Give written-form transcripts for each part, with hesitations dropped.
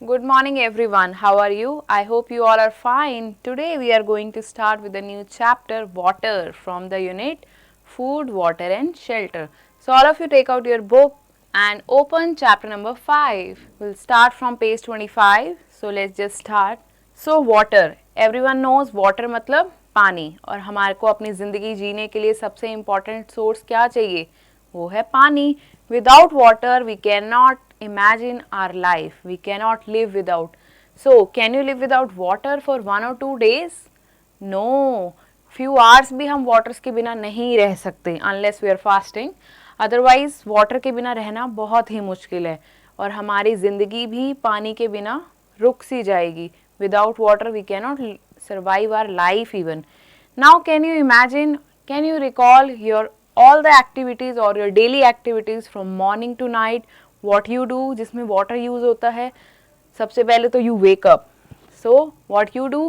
Good morning everyone. How are you? I hope you all are fine. Today we are going to start with a new chapter, water, from the unit food, water and shelter. So all of you take out your book and open chapter number 5. We'll start from page 25. So let's just start. So water. Everyone knows water मतलब पानी, और हमारे को अपनी ज़िंदगी जीने के लिए सबसे इम्पॉर्टेंट सोर्स क्या चाहिए? वो है पानी. Without water we cannot imagine our life. We cannot live without. So, can you live without water for 1 or 2 days? No. Few hours भी हम waters के बिना नहीं रह सकते unless we are fasting. Otherwise, water के बिना रहना बहुत ही मुश्किल है, और हमारी ज़िंदगी भी पानी के बिना रुक सी जाएगी. Without water we cannot survive our life even. Now, can you imagine, can you recall your all the activities or your daily activities from morning to night? What you do जिसमें water use होता है? सबसे पहले तो you wake up. So what you do?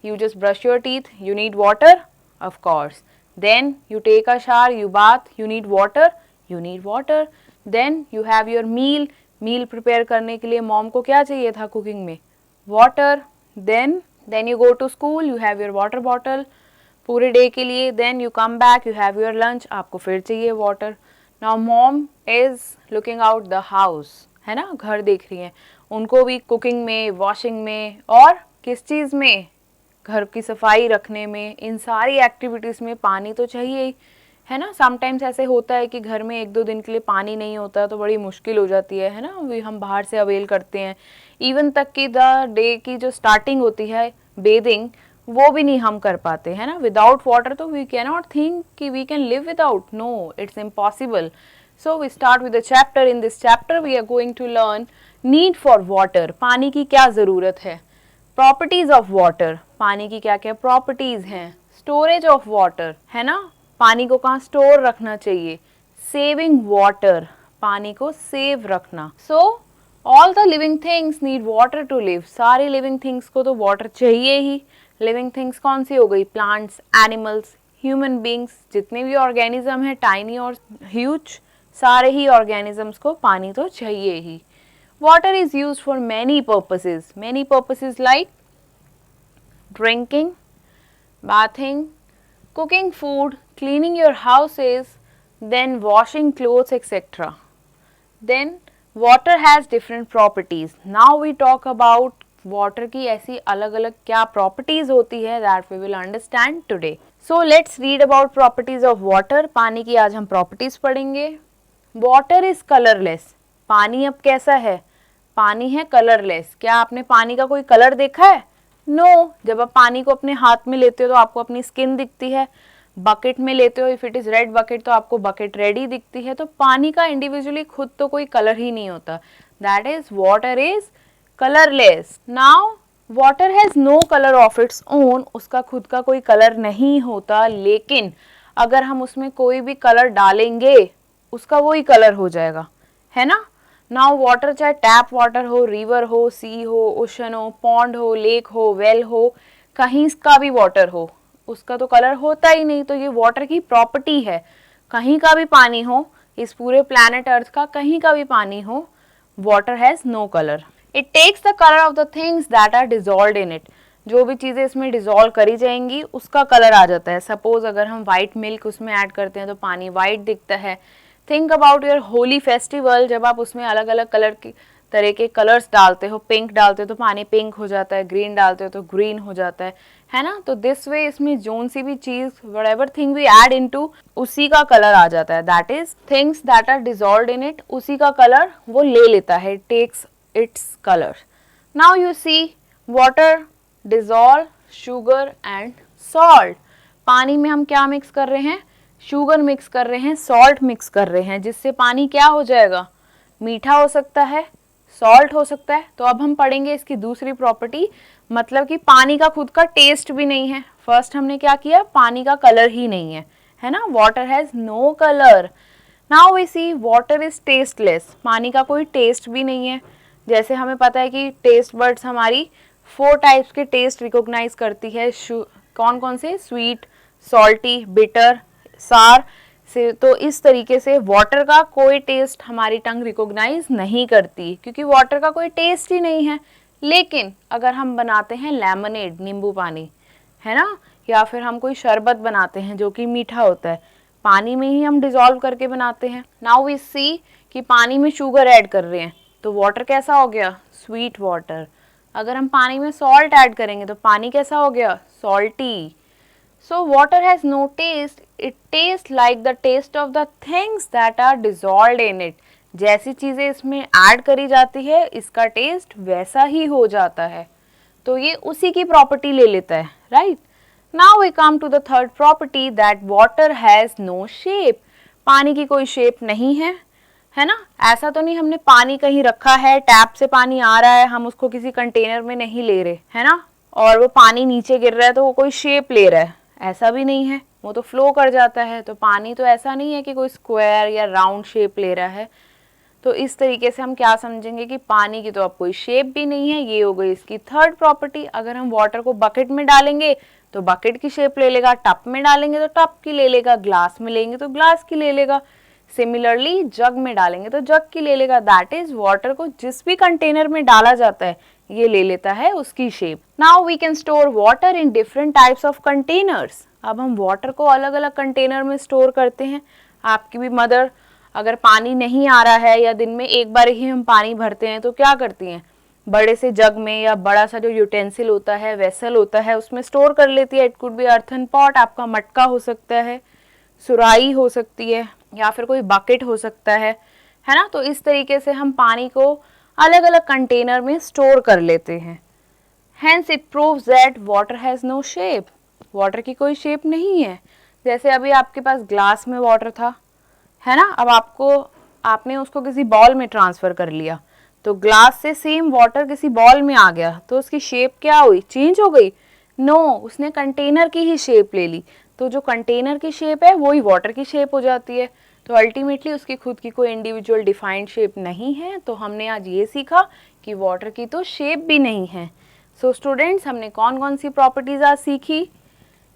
You just brush your teeth. You need water, of course. Then you take a shower. You bath. You need water. You need water. Then you have your meal. Meal prepare करने के लिए mom को क्या चाहिए था cooking में? Water. Then you go to school. You have your water bottle पूरे day के लिए. Then you come back, you have your lunch, आपको फिर चाहिए water. Now mom is looking out the house, है ना, घर देख रही हैं. उनको भी कुकिंग में, वॉशिंग में, और किस चीज़ में, घर की सफाई रखने में, इन सारी एक्टिविटीज़ में पानी तो चाहिए ही, है ना. समटाइम्स ऐसे होता है कि घर में 1-2 दिन के लिए पानी नहीं होता तो बड़ी मुश्किल हो जाती है ना. वी हम बाहर से अवेल करते हैं. इवन तक कि द डे की जो स्टार्टिंग होती है, बेदिंग, वो भी नहीं हम कर पाते, है ना. विदाउट वाटर तो वी कैन नॉट थिंक कि we can live without. No, it's impossible. So we start with the chapter. In this chapter we are going to learn need for water. पानी की क्या ज़रूरत है, प्रॉपर्टीज ऑफ वाटर, पानी की क्या क्या प्रॉपर्टीज हैं, स्टोरेज ऑफ वाटर, है ना, पानी को कहाँ स्टोर रखना चाहिए, सेविंग वाटर, पानी को सेव रखना. So all the living things need water to live. सारी लिविंग थिंग्स को तो वाटर चाहिए ही. लिविंग थिंग्स कौन सी हो गई? प्लांट्स, एनिमल्स, ह्यूमन बींग्स, जितने भी ऑर्गेनिज्म है, टाइनी और ह्यूज, सारे ही ऑर्गेनिजम्स को पानी तो चाहिए ही. Water is use for many purposes like drinking, bathing, cooking food, cleaning your houses, then washing clothes, etc. Then water has different properties. Now we talk about water की ऐसी अलग अलग क्या प्रॉपर्टीज होती है, that we will understand today. So let's read about properties of water. पानी की आज हम प्रॉपर्टीज पढ़ेंगे. Water is colourless. पानी अब कैसा है? पानी है कलरलेस. क्या आपने पानी का कोई कलर देखा है? नो. जब आप पानी को अपने हाथ में लेते हो तो आपको अपनी स्किन दिखती है. बकेट में लेते हो, if it is red bucket, तो आपको बकेट रेड ही दिखती है. तो पानी का इंडिविजुअली खुद तो कोई कलर ही नहीं होता. That is water is colourless. Now water has no colour of its own. उसका खुद का कोई कलर नहीं होता, लेकिन अगर हम उसमें कोई भी कलर डालेंगे उसका वही कलर हो जाएगा, है ना. नाउ वाटर चाहे टैप वाटर हो, रिवर हो, सी हो, ओशन हो, पॉन्ड हो, लेक हो, वेल हो, कहीं का भी वाटर हो, उसका तो कलर होता ही नहीं. तो ये वाटर की प्रॉपर्टी है. कहीं का भी पानी हो, इस पूरे प्लैनेट अर्थ का कहीं का भी पानी हो, water has no colour. It takes the colour of the things that are dissolved in it. जो भी चीज़ें इसमें डिजॉल्व करी जाएंगी उसका कलर आ जाता है. सपोज अगर हम वाइट मिल्क उसमें ऐड करते हैं तो पानी वाइट दिखता है. Think about your Holi festival. जब आप उसमें अलग अलग कलर की तरह के कलर्स डालते हो, पिंक डालते हो तो पानी पिंक हो जाता है, ग्रीन डालते हो तो ग्रीन हो जाता है ना. तो दिस वे इसमें जोन सी भी चीज, whatever thing we add into, उसी का कलर आ जाता है. That is things that are dissolved in it, उसी का कलर वो ले लेता है, takes its colour. Now you see water dissolve sugar and salt. पानी में हम क्या मिक्स कर रहे हैं? शुगर मिक्स कर रहे हैं, सॉल्ट मिक्स कर रहे हैं, जिससे पानी क्या हो जाएगा? मीठा हो सकता है, सॉल्ट हो सकता है. तो अब हम पढ़ेंगे इसकी दूसरी प्रॉपर्टी, मतलब कि पानी का खुद का टेस्ट भी नहीं है. फर्स्ट हमने क्या किया? पानी का कलर ही नहीं है ना. Water has no colour. Now we see water is tasteless. पानी का कोई टेस्ट भी नहीं है. जैसे हमें पता है कि टेस्ट बर्ड्स हमारी 4 टाइप्स के टेस्ट रिकॉग्नाइज करती है. कौन कौन से? स्वीट, सॉल्टी, बिटर, सार, से। तो इस तरीके से वाटर का कोई टेस्ट हमारी टंग रिकॉग्नाइज नहीं करती, क्योंकि वाटर का कोई टेस्ट ही नहीं है। लेकिन अगर हम बनाते हैं लेमनेड, नींबू पानी, है ना, या फिर हम कोई शरबत बनाते हैं जो कि मीठा होता है, पानी में ही हम डिजोल्व करके बनाते हैं। नाउ वी सी कि पानी में शुगर ऐड कर रहे हैं, तो वाटर कैसा हो गया, स्वीट वाटर। अगर हम पानी में सॉल्ट ऐड करेंगे तो पानी कैसा हो गया, salty. So water has no taste, it tastes like the taste of the things that are dissolved in it. जैसी चीज़ें इसमें ऐड करी जाती है इसका टेस्ट वैसा ही हो जाता है, तो ये उसी की प्रॉपर्टी ले लेता है, right. Now we come to the third property that water has no shape. पानी की कोई शेप नहीं है, है ना। ऐसा तो नहीं हमने पानी कहीं रखा है, टैप से पानी आ रहा है, हम उसको किसी कंटेनर में नहीं ले रहे, है ना, और वो पानी नीचे गिर रहा है तो वो कोई शेप ले रहा है, ऐसा भी नहीं है, वो तो फ्लो कर जाता है। तो पानी तो ऐसा नहीं है कि कोई स्क्वायर या राउंड शेप ले रहा है। तो इस तरीके से हम क्या समझेंगे कि पानी की तो अब कोई शेप भी नहीं है, ये हो गई इसकी थर्ड प्रॉपर्टी। अगर हम वाटर को बकेट में डालेंगे तो बकेट की शेप ले लेगा, टप में डालेंगे तो टप की ले लेगा, ग्लास में लेंगे तो ग्लास की ले लेगा, सिमिलरली जग में डालेंगे तो जग की ले लेगा। दैट इज वाटर को जिस भी कंटेनर में डाला जाता है ये ले लेता है उसकी shape. Now we can store water in different types of containers. अब हम वाटर को अलग अलग कंटेनर में स्टोर करते हैं। आपकी भी मदर अगर पानी नहीं आ रहा है या दिन में एक बार ही हम पानी भरते हैं तो क्या करती हैं, बड़े से जग में या बड़ा सा जो यूटेंसिल होता है, वेसल होता है, उसमें स्टोर कर लेती है। It could B earthen pot, आपका मटका हो सकता है, सुराही हो सकती है, या फिर कोई बकेट हो सकता है ना। तो इस तरीके से हम पानी को अलग अलग कंटेनर में स्टोर कर लेते हैं। Hence it proves that water has no shape. Water की कोई शेप नहीं है। जैसे अभी आपके पास ग्लास में वाटर था, है ना, अब आपने उसको किसी बॉल में ट्रांसफ़र कर लिया, तो ग्लास से सेम वाटर किसी बॉल में आ गया तो उसकी शेप क्या हुई, चेंज हो गई? नो, उसने कंटेनर की ही शेप ले ली। तो जो कंटेनर की शेप है वही वाटर की शेप हो जाती है। तो अल्टीमेटली उसकी खुद की कोई इंडिविजुअल डिफाइंड शेप नहीं है। तो हमने आज ये सीखा कि वाटर की तो शेप भी नहीं है। सो स्टूडेंट्स, हमने कौन कौन सी प्रॉपर्टीज आज सीखी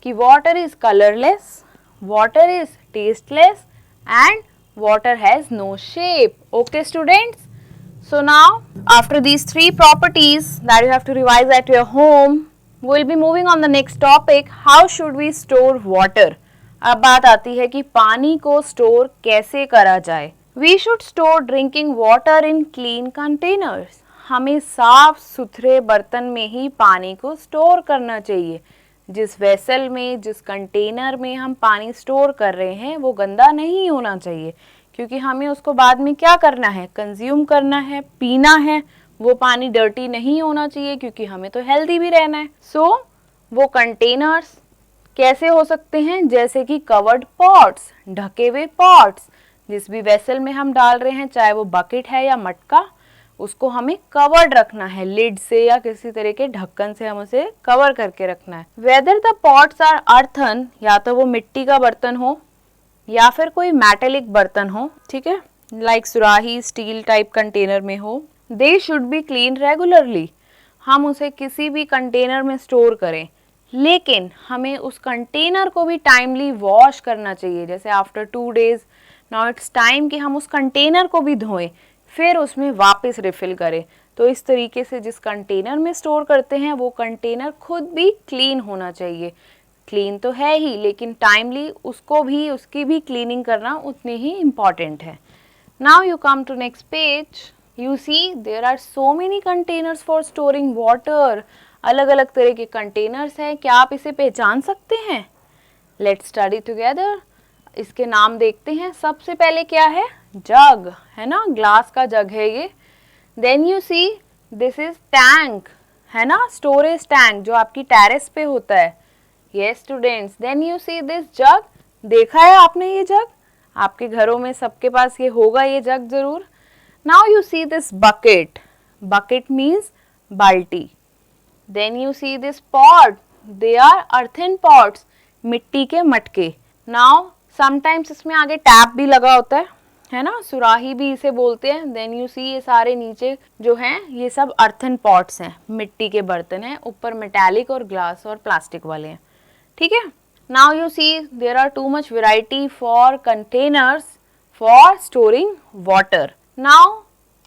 कि water is colourless, water is tasteless and water has no shape. Okay students, so now after these three properties that you have to revise at your home, we will be moving on the next topic, how should we store water. अब बात आती है कि पानी को store कैसे करा जाए। We should store drinking water in clean containers. हमें साफ सुथरे बर्तन में ही पानी को स्टोर करना चाहिए। जिस वेसल में, जिस कंटेनर में हम पानी स्टोर कर रहे हैं वो गंदा नहीं होना चाहिए, क्योंकि हमें उसको बाद में क्या करना है, कंज्यूम करना है, पीना है। वो पानी डर्टी नहीं होना चाहिए क्योंकि हमें तो हेल्दी भी रहना है। सो वो कंटेनर्स कैसे हो सकते हैं, जैसे कि कवर्ड पॉट्स, ढके हुए पॉट्स। जिस भी वेसल में हम डाल रहे हैं, चाहे वो बकेट है या मटका, उसको हमें कवर्ड रखना है, लिड से या किसी तरह के ढक्कन से हम उसे कवर करके रखना है। Whether the pots are earthen, या तो वो मिट्टी का बर्तन हो या फिर कोई मेटेलिक बर्तन हो, ठीक है, लाइक सुराही, स्टील टाइप कंटेनर में हो, they should be clean regularly. हम उसे किसी भी कंटेनर में स्टोर करें, लेकिन हमें उस कंटेनर को भी टाइमली वॉश करना चाहिए। जैसे after 2 days, now it's time कि हम उस कंटेनर को भी धोएं, फिर उसमें वापस रिफ़िल करें। तो इस तरीके से जिस कंटेनर में स्टोर करते हैं वो कंटेनर खुद भी क्लीन होना चाहिए। क्लीन तो है ही, लेकिन टाइमली उसकी भी क्लीनिंग करना उतनी ही इम्पॉर्टेंट है। Now you come to next page, you see there are so many containers for storing water. अलग अलग तरह के कंटेनर्स हैं, क्या आप इसे पहचान सकते हैं? Let's study together. इसके नाम देखते हैं। सबसे पहले क्या है, जग, है ना, ग्लास का जग है ये। Then you see this is tank, है ना, स्टोरेज टैंक जो आपकी टेरेस पे होता है। Yes students, then you see this jug, देखा है आपने ये जग, आपके घरों में सबके पास ये होगा, ये जग जरूर। Now you see this bucket, bucket means बाल्टी। Then you see this pot, they are earthen pots, मिट्टी के मटके। नाउ समटाइम्स इसमें आगे टैप भी लगा होता है ना, सुराही भी इसे बोलते हैं। देन यू सी ये सारे नीचे जो हैं ये सब अर्थन पॉट्स हैं, मिट्टी के बर्तन हैं, ऊपर मेटालिक और ग्लास और प्लास्टिक वाले हैं, ठीक है। Now you see there are too much variety for containers for storing water. Now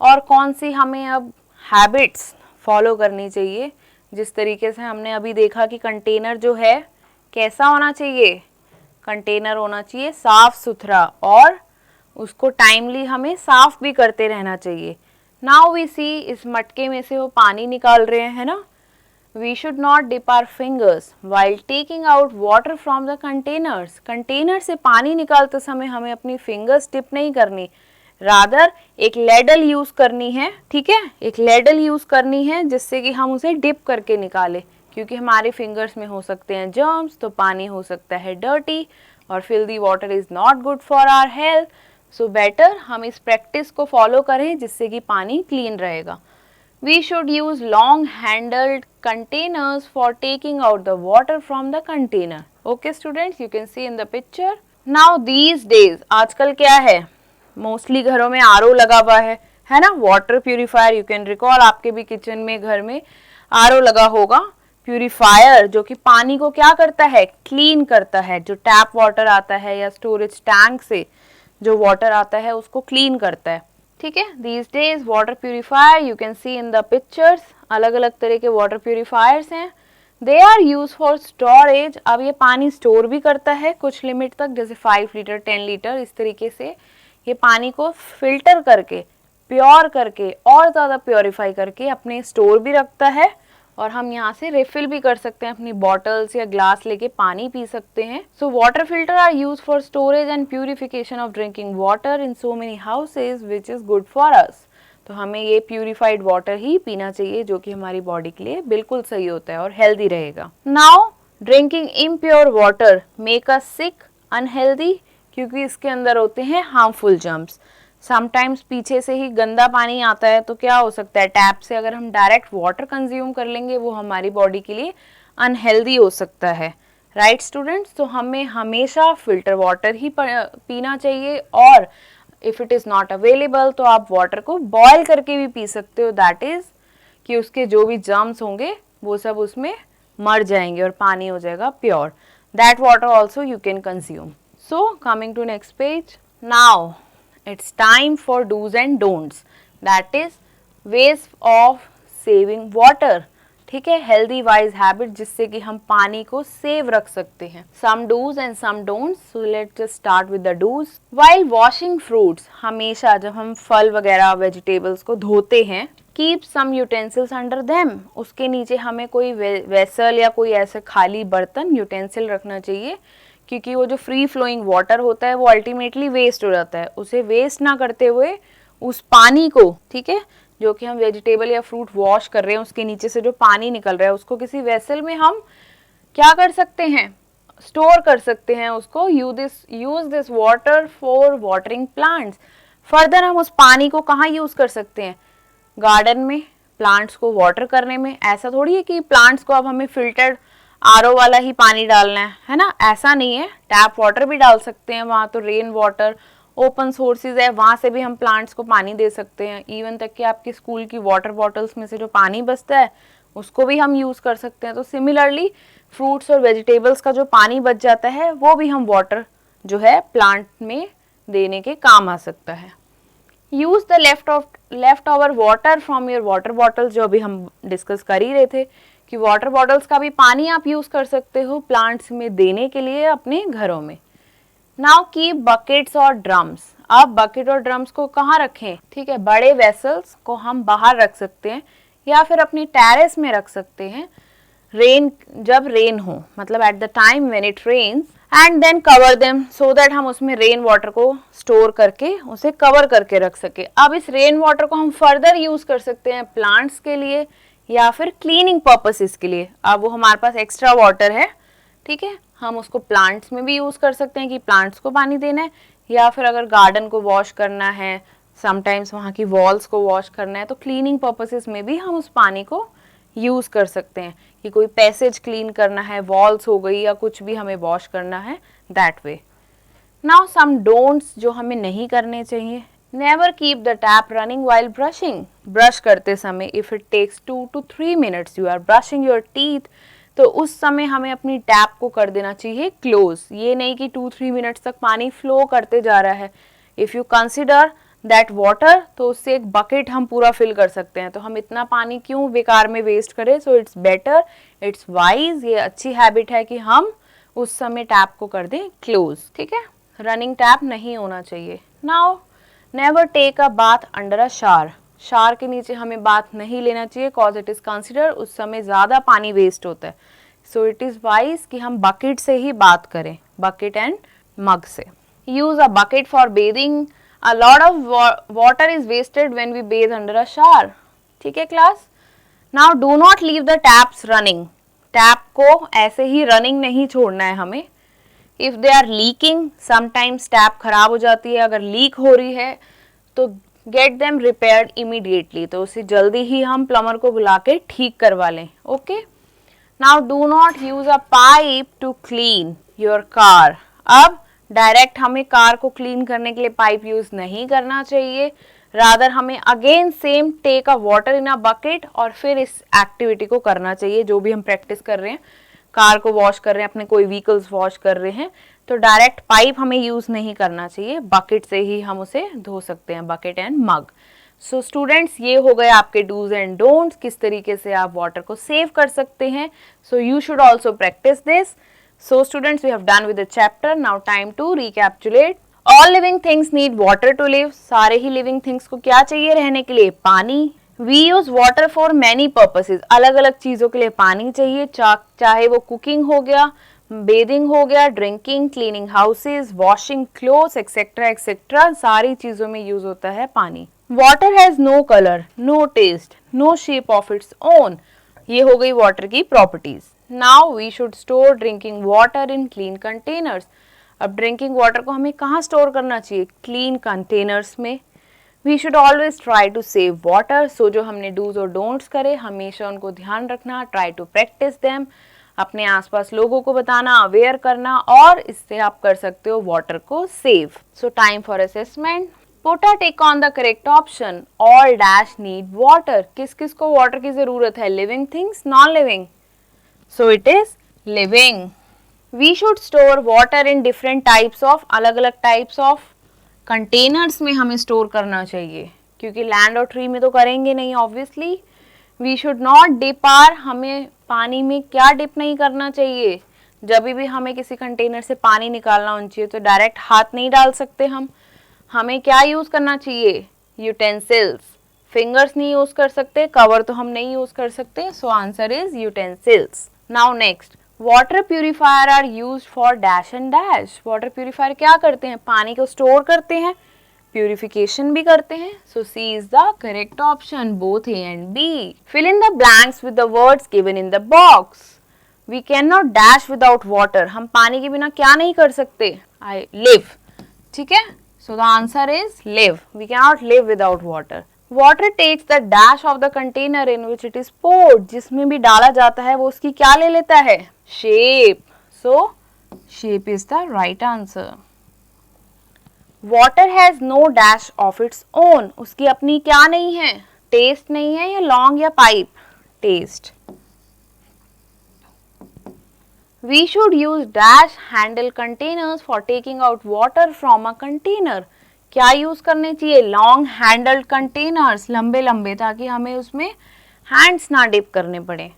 और कौन सी हमें अब हैबिट्स फॉलो करनी चाहिए, जिस तरीके से हमने अभी देखा कि कंटेनर जो है कैसा होना चाहिए, कंटेनर होना चाहिए साफ सुथरा और उसको टाइमली हमें साफ भी करते रहना चाहिए. नाउ वी सी इस मटके में से वो पानी निकाल रहे हैं, है ना. We should not dip our fingers while taking out water from the containers. Container से पानी निकालते समय हमें अपनी फिंगर्स डिप नहीं करनी, रादर एक लेडल यूज करनी है. ठीक है, एक लेडल यूज करनी है जिससे कि हम उसे डिप करके निकालें, क्योंकि हमारे फिंगर्स में हो सकते हैं जर्म्स, तो पानी हो सकता है डर्टी और filthy water is not good for our health. So better हम इस प्रैक्टिस को फॉलो करें जिससे कि पानी क्लीन रहेगा. We should use long handled containers for taking out the water from the container. Okay students, you can see in the picture. Now these days, आजकल क्या है, मोस्टली घरों में आरओ लगा हुआ है ना, water purifier. You can recall आपके भी किचन में घर में आरओ लगा होगा, प्यूरिफायर जो कि पानी को क्या करता है, क्लीन करता है. जो टैप वाटर आता है या स्टोरेज टैंक से जो वाटर आता है उसको क्लीन करता है. ठीक है, these days water purifier you can see in the pictures, अलग अलग तरह के वाटर प्यूरिफायर्स हैं. They are use for storage. अब ये पानी स्टोर भी करता है कुछ लिमिट तक, जैसे 5 लीटर 10 लीटर इस तरीके से ये पानी को फिल्टर करके, प्योर करके और ज़्यादा प्योरीफाई करके अपने स्टोर भी रखता है. और हम यहाँ से रिफिल भी कर सकते हैं, अपनी बॉटल्स या ग्लास लेके पानी पी सकते हैं. So water filter are use for storage and purification of drinking water in so many houses which is good for us. तो हमें ये प्यूरिफाइड वाटर ही पीना चाहिए जो कि हमारी बॉडी के लिए बिल्कुल सही होता है और हेल्दी रहेगा. Now drinking impure water make us sick, unhealthy, क्योंकि इसके अंदर होते हैं हार्मफुल जर्म्स. समटाइम्स पीछे से ही गंदा पानी आता है, तो क्या हो सकता है, टैप से अगर हम डायरेक्ट वाटर कंज्यूम कर लेंगे वो हमारी बॉडी के लिए अनहेल्दी हो सकता है. राइट स्टूडेंट्स, तो हमें हमेशा फिल्टर वाटर ही पीना चाहिए. और if it is not available तो आप वाटर को बॉयल करके भी पी सकते हो. दैट इज़ कि उसके जो भी जर्म्स होंगे वो सब उसमें मर जाएंगे और पानी हो जाएगा pure. That water also you can consume. So coming to next page. Now it's time for do's and don'ts, that is ways of saving water. ठीक है, healthy wise habit जिससे कि हम पानी को सेव रख सकते हैं. some do's and some don'ts. so let's just start with the do's. while washing fruits, हमेशा जब हम फल वगैरह वेजिटेबल्स को धोते हैं, keep some utensils under them. उसके नीचे हमें कोई वेसल या कोई ऐसे खाली बर्तन यूटेंसिल रखना चाहिए, क्योंकि वो जो फ्री फ्लोइंग वाटर होता है वो अल्टीमेटली वेस्ट हो जाता है. उसे वेस्ट ना करते हुए उस पानी को, ठीक है, जो कि हम वेजिटेबल या फ्रूट वॉश कर रहे हैं उसके नीचे से जो पानी निकल रहा है उसको किसी वेसल में हम क्या कर सकते हैं, स्टोर कर सकते हैं उसको. Use this water for watering plants. Further हम उस पानी को कहाँ यूज कर सकते हैं, गार्डन में प्लांट्स को वाटर करने में. ऐसा थोड़ी है कि प्लांट्स को अब हमें फिल्टर्ड आरओ वाला ही पानी डालना है ना, ऐसा नहीं है. टैप वाटर भी डाल सकते हैं, वहाँ तो रेन वाटर ओपन सोर्सेज है, वहाँ से भी हम प्लांट्स को पानी दे सकते हैं. इवन तक कि आपकी स्कूल की वाटर बॉटल्स में से जो पानी बचता है उसको भी हम यूज़ कर सकते हैं. तो सिमिलरली फ्रूट्स और वेजिटेबल्स का जो पानी बच जाता है वो भी हम वाटर जो है प्लांट में देने के काम आ सकता है. Use the left over water from your water bottles, जो अभी हम डिस्कस कर ही रहे थे कि वाटर बॉटल्स का भी पानी आप यूज़ कर सकते हो प्लांट्स में देने के लिए अपने घरों में. नाउ कीप बकेट्स और ड्रम्स. आप बकेट और ड्रम्स को कहाँ रखें, ठीक है, बड़े वेसल्स को हम बाहर रख सकते हैं या फिर अपनी टेरेस में रख सकते हैं. जब रेन हो, मतलब at the time when it rains, and then cover them so that हम उसमें रेन वाटर को स्टोर करके उसे कवर करके रख सके. अब इस रेन वाटर को हम फर्दर यूज़ कर सकते हैं प्लांट्स के लिए या फिर क्लीनिंग पर्पसेस के लिए. अब वो हमारे पास एक्स्ट्रा वाटर है, ठीक है, हम उसको प्लांट्स में भी यूज़ कर सकते हैं कि प्लांट्स को पानी देना है, या फिर अगर गार्डन को वॉश करना है, समटाइम्स वहाँ की वॉल्स को वॉश करना है, तो क्लीनिंग पर्पसेस में भी हम उस पानी को यूज़ कर सकते हैं कि कोई पैसेज क्लीन करना है, वॉल्स हो गई या कुछ भी हमें वॉश करना है, that way. Now some don'ts जो हमें नहीं करने चाहिए. Never keep the tap running while brushing. Brush करते समय if it takes 2 to 3 minutes, you are brushing your teeth, तो उस समय हमें अपनी टैप को कर देना चाहिए क्लोज। ये नहीं कि 2-3 मिनट्स तक पानी फ्लो करते जा रहा है। If you consider that water, तो उससे एक बकेट हम पूरा फिल कर सकते हैं, तो हम इतना पानी क्यों बेकार में वेस्ट करें। So it's better, it's wise, ये अच्छी हैबिट है कि हम उस समय टैप को कर दें क्लोज। ठीक है, रनिंग टैप नहीं होना चाहिए। Now never take a bath under a shower. Shower के नीचे हमें बाथ नहीं लेना चाहिए, कॉज इट इज कंसिडर उस समय ज़्यादा पानी वेस्ट होता है। सो इट इज़ वाइज कि हम बकेट से ही बात करें, बकेट एंड मग से। Use a bucket for bathing. A lot of water is wasted when we bathe under a shower. ठीक है class. Now do not leave the taps running. Tap को ऐसे ही रनिंग नहीं छोड़ना है हमें। If they are leaking, sometimes tap खराब हो जाती है, अगर लीक हो रही है तो गेट देम रिपेयर्ड इमीडिएटली, तो उसे जल्दी ही हम प्लम्बर को बुला के ठीक करवा लें। Okay, now do not use a pipe to clean your car. अब डायरेक्ट हमें कार को क्लीन करने के लिए पाइप यूज नहीं करना चाहिए, रादर हमें again same take a water in a bucket और फिर इस एक्टिविटी को करना चाहिए जो भी हम प्रैक्टिस कर रहे हैं। कार को वॉश कर रहे हैं, अपने कोई व्हीकल्स वॉश कर रहे हैं, तो डायरेक्ट पाइप हमें यूज नहीं करना चाहिए, बकेट से ही हम उसे धो सकते हैं, bucket and mug. So students, ये हो गए आपके डूज एंड डोंट्स, किस तरीके से आप वाटर को सेव कर सकते हैं। So you should also practice this. So students, we have done with the chapter. Now time to recapitulate. All living things need water to live. सारे ही लिविंग थिंग्स को क्या चाहिए रहने के लिए? पानी। We use water for many purposes. अलग अलग चीज़ों के लिए पानी चाहिए, चाहे वो कुकिंग हो गया, बेदिंग हो गया, drinking, cleaning houses, washing clothes etcetera etcetera, सारी चीज़ों में यूज होता है पानी। Water has no colour, no taste, no shape of its own. ये हो गई वाटर की properties. Now we should store drinking water in clean containers. अब ड्रिंकिंग वाटर को हमें कहाँ स्टोर करना चाहिए? क्लीन कंटेनर्स में। We should always try to save water. So जो हमने डूज और डोंट्स करे, हमेशा उनको ध्यान रखना, ट्राई टू प्रैक्टिस देम, अपने आसपास लोगों को बताना, अवेयर करना, और इससे आप कर सकते हो वाटर को save. So time for assessment. पोटा take on the correct option. All dash need water. किस किस को वाटर की जरूरत है? Living things, non living. So it is living. We should store water in different types of, अलग अलग types of containers में हमें स्टोर करना चाहिए, क्योंकि लैंड और ट्री में तो करेंगे नहीं obviously. We should not dip or. हमें पानी में क्या डिप नहीं करना चाहिए? जब भी हमें किसी कंटेनर से पानी निकालना होना चाहिए तो डायरेक्ट हाथ नहीं डाल सकते हम। हमें क्या यूज़ करना चाहिए? यूटेंसिल्स। फिंगर्स नहीं यूज़ कर सकते, कवर तो हम नहीं यूज़ कर सकते। So answer is utensils. Now next, water purifier are use for dash and dash. Water purifier क्या करते हैं? पानी को स्टोर करते हैं, प्यूरिफिकेशन भी करते हैं। So C is the correct option, both A and B. Fill in the blanks with the words given in the box. We can not dash without water. हम पानी के बिना क्या नहीं कर सकते? I live. ठीक है, so the answer is live. We can not live without water. Water takes the dash of the container in which it is poured. जिसमें भी डाला जाता है वो उसकी क्या ले लेता है? Shape. So shape is the right answer. Water has no dash of its own. उसकी अपनी क्या नहीं है? टेस्ट नहीं है, या लॉन्ग या pipe? Test. We should use dash handle containers for taking out water from a container. क्या यूज करने चाहिए? लॉन्ग हैंडल्ड कंटेनर्स, लंबे लंबे, ताकि हमें उसमें हैंड्स ना डिप करने पड़े।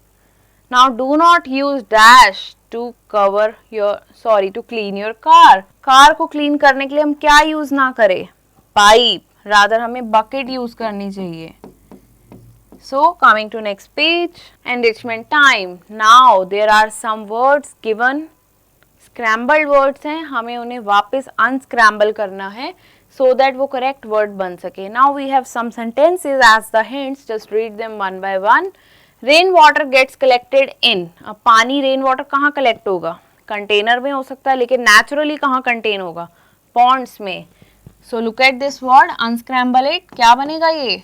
Now do not use dash to cover your to clean your car. Car को क्लीन करने के लिए हम क्या यूज ना करें? पाइप, रादर हमें बकेट यूज करनी चाहिए। So coming to next page, enrichment time. Now there are some words given, scrambled words हैं, हमें उन्हें वापस unscramble करना है so that वो correct word बन सके. Now we have some sentences as the hints, just read them one by one. Rain water gets collected in. अब पानी रेन वाटर कहाँ कलेक्ट होगा? कंटेनर में हो सकता है, लेकिन नेचुरली कहाँ कंटेन होगा? पॉन्ड्स में. So look at this word, unscramble it. क्या बनेगा ये?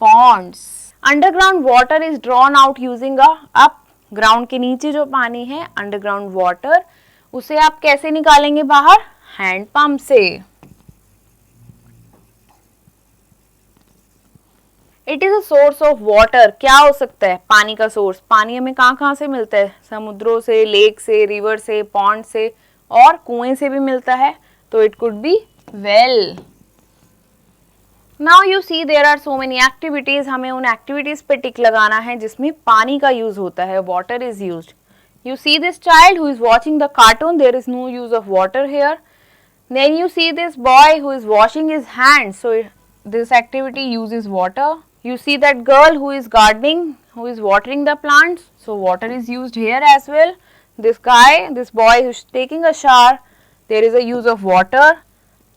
Ponds. Underground water is drawn out using a up. Ground के नीचे जो पानी है, अंडरग्राउंड वाटर, उसे आप कैसे निकालेंगे बाहर? हैंड पंप से. It is a source of water, क्या हो सकता है पानी का सोर्स? पानी हमें कहाँ कहाँ से मिलता है? समुद्रों से, लेक से, रिवर से, पॉन्ड से और कुएं से भी मिलता है, तो it could be well. Now you see there are so many activities, हमें उन एक्टिविटीज पे टिक लगाना है जिसमें पानी का यूज होता है, water is used. You see this child who is watching the cartoon, there is no use of water here. Then you see this boy who is washing his hands, so this activity uses water. You see that girl who is gardening, who is watering the plants, so water is used here as well. This guy, this boy who is taking a shower, there is a use of water.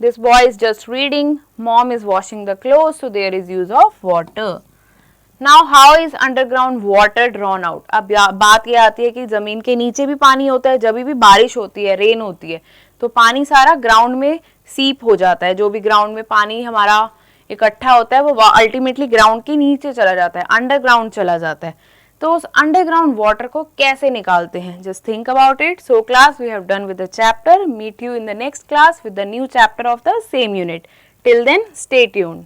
This boy is just reading, mom is washing the clothes, so there is use of water. Now how is underground water drawn out? अब बात यह आती है कि जमीन के नीचे भी पानी होता है, जब भी बारिश होती है, रेन होती है, तो पानी सारा ग्राउंड में सीप हो जाता है। जो भी ग्राउंड में पानी हमारा इकट्ठा होता है वो अल्टीमेटली ग्राउंड के नीचे चला जाता है, अंडरग्राउंड चला जाता है। तो उस अंडरग्राउंड वाटर को कैसे निकालते हैं? Just think about it. So class, we have done with the chapter. Meet you in the next class with the new chapter of the same unit. Till then, stay tuned.